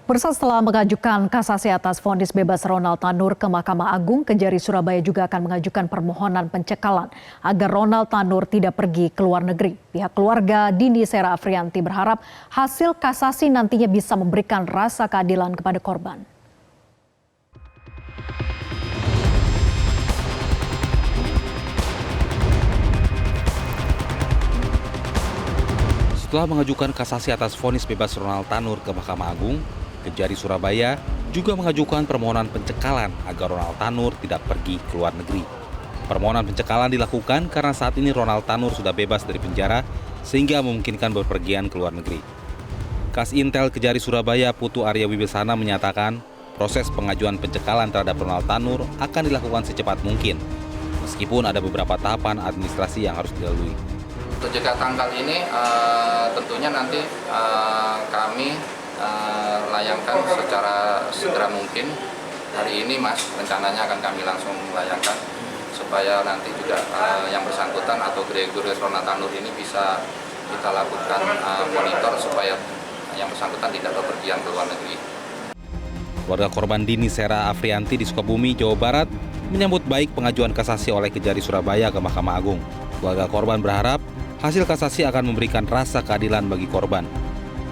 Pemirsa, setelah mengajukan kasasi atas vonis bebas Ronald Tanur ke Mahkamah Agung, Kejari Surabaya juga akan mengajukan permohonan pencekalan agar Ronald Tanur tidak pergi ke luar negeri. Pihak keluarga Dini Sera Afrianti berharap hasil kasasi nantinya bisa memberikan rasa keadilan kepada korban. Setelah mengajukan kasasi atas vonis bebas Ronald Tanur ke Mahkamah Agung, Kejari Surabaya juga mengajukan permohonan pencekalan agar Ronald Tanur tidak pergi ke luar negeri. Permohonan pencekalan dilakukan karena saat ini Ronald Tanur sudah bebas dari penjara sehingga memungkinkan bepergian ke luar negeri. Kasintel Kejari Surabaya Putu Arya Wibisana menyatakan proses pengajuan pencekalan terhadap Ronald Tanur akan dilakukan secepat mungkin, meskipun ada beberapa tahapan administrasi yang harus dilalui. Untuk jika tanggal ini tentunya nanti kami layangkan secara segera mungkin. Hari ini Mas, rencananya akan kami langsung layangkan supaya nanti juga yang bersangkutan atau Gregorius Ronald Tanur ini bisa kita lakukan monitor supaya yang bersangkutan tidak bepergian ke luar negeri. Keluarga korban Dini Sera Afrianti di Sukabumi, Jawa Barat menyambut baik pengajuan kasasi oleh Kejari Surabaya ke Mahkamah Agung. Keluarga korban berharap hasil kasasi akan memberikan rasa keadilan bagi korban.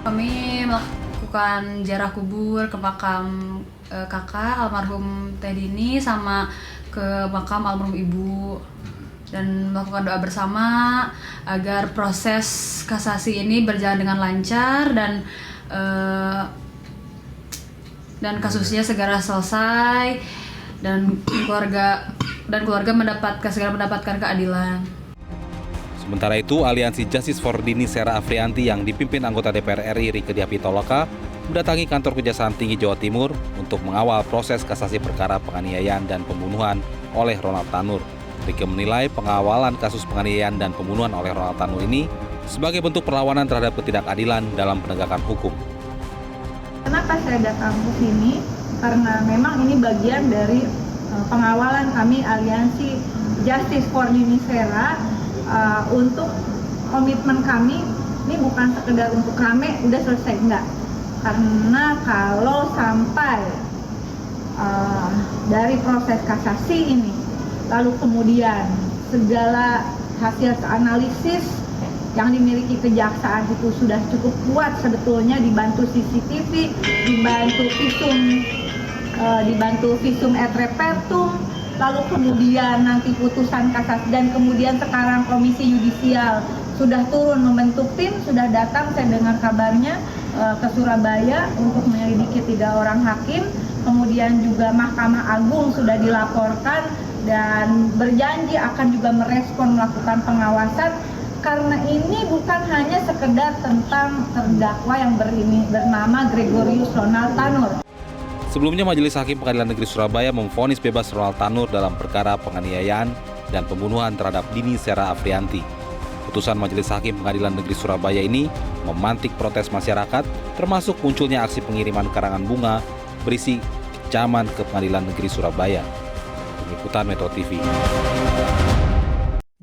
Kami melakukan ziarah kubur ke makam kakak almarhum Teh Dini sama ke makam almarhum ibu dan melakukan doa bersama agar proses kasasi ini berjalan dengan lancar dan kasusnya segera selesai dan keluarga segera mendapatkan keadilan. Sementara itu, Aliansi Justice for Dini Sera Afrianti yang dipimpin anggota DPR RI Rieke Diah Pitaloka mendatangi kantor Kejaksaan Tinggi Jawa Timur untuk mengawal proses kasasi perkara penganiayaan dan pembunuhan oleh Ronald Tanur. Rieke menilai pengawalan kasus penganiayaan dan pembunuhan oleh Ronald Tanur ini sebagai bentuk perlawanan terhadap ketidakadilan dalam penegakan hukum. Kenapa saya datang ke sini? Karena memang ini bagian dari pengawalan kami Aliansi Justice for Dini Sera. Untuk komitmen kami ini bukan sekedar untuk rame udah selesai, enggak, karena kalau sampai dari proses kasasi ini lalu kemudian segala hasil analisis yang dimiliki kejaksaan itu sudah cukup kuat sebetulnya, dibantu CCTV, dibantu visum et repertum, lalu kemudian nanti putusan kasasi dan kemudian sekarang Komisi Yudisial sudah turun membentuk tim, sudah datang saya dengar kabarnya ke Surabaya untuk menyelidiki 3 orang hakim, kemudian juga Mahkamah Agung sudah dilaporkan dan berjanji akan juga merespon melakukan pengawasan karena ini bukan hanya sekedar tentang terdakwa yang bernama Gregorius Ronald Tanur. Sebelumnya, Majelis Hakim Pengadilan Negeri Surabaya memvonis bebas Ronald Tanur dalam perkara penganiayaan dan pembunuhan terhadap Dini Sera Afrianti. Putusan Majelis Hakim Pengadilan Negeri Surabaya ini memantik protes masyarakat, termasuk munculnya aksi pengiriman karangan bunga berisi kecaman ke Pengadilan Negeri Surabaya. Tim Liputan Metro TV.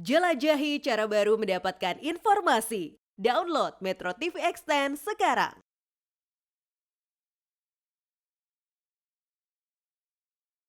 Jelajahi cara baru mendapatkan informasi. Download Metro TV Extend sekarang.